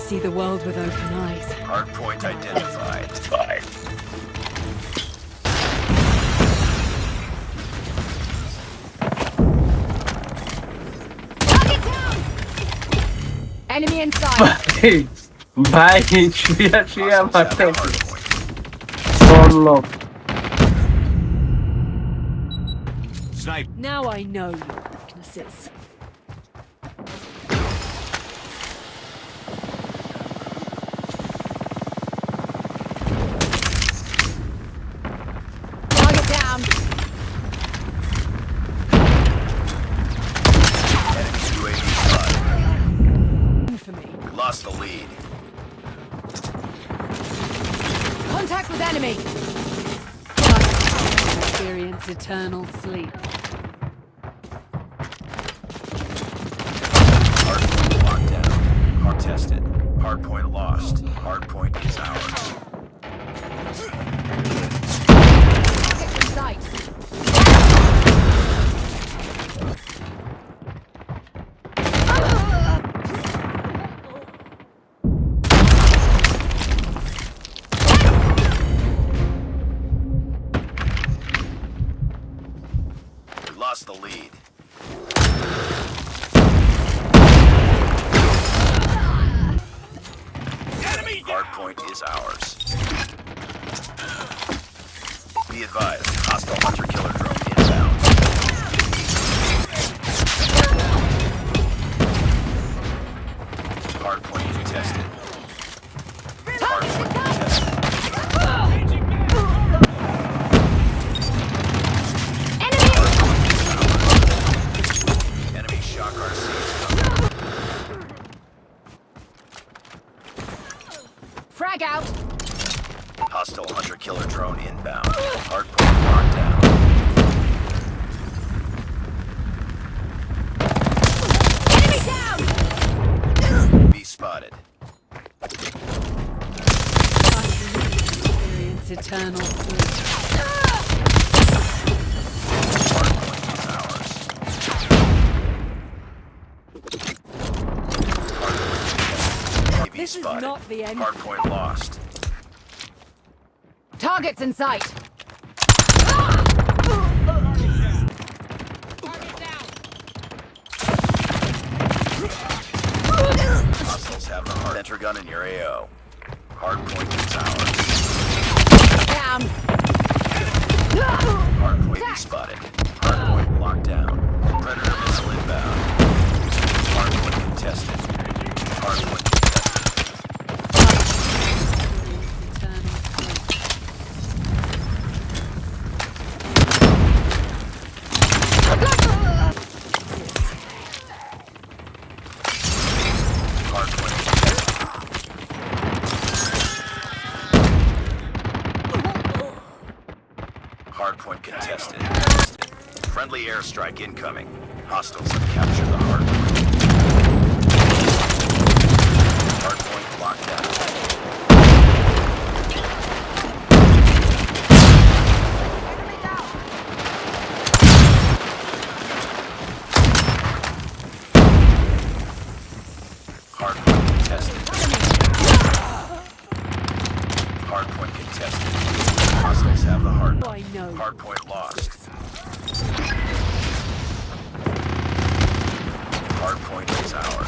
see the world with open eyes. Hardpoint identified. Target down! Enemy inside. ভাই শুয়া শুয়া Hostiles have মারতে the hardpoint. বললো Snipe. Now I know your weaknesses. Target down. Enemy UAV spotted. For me. We lost the lead. Contact with enemy. Experience eternal sleep. Hardpoint locked down. Hard tested. Hardpoint lost. Hardpoint is ours. Target in sight. We lost the lead. Hardpoint is ours. Be advised, hostile hunter-killer drone inbound. Hardpoint contested. Hardpoint contested. Enemy shock RC. Frag out. Hostile hunter-killer drone inbound. Hardpoint locked down. Enemy down. Be spotted. Experience eternal sleep. Hardpoint is ours. Hardpoint This is spotted. not the end. Hardpoint lost. Targets in sight. Hostiles have the hard enter gun in your AO. Hardpoint is ours. Down. Hardpoint be spotted. Hardpoint locked down. Predator missile inbound. Hardpoint contested. Hardpoint contested. Eternal sleep. Hardpoint contested. Hardpoint contested. Friendly airstrike incoming. Hostiles have captured the hardpoint. Hardpoint locked down. Hardpoint contested. Hardpoint contested. Hostiles have the hard. Oh, I know. Hardpoint lost. Hardpoint is ours.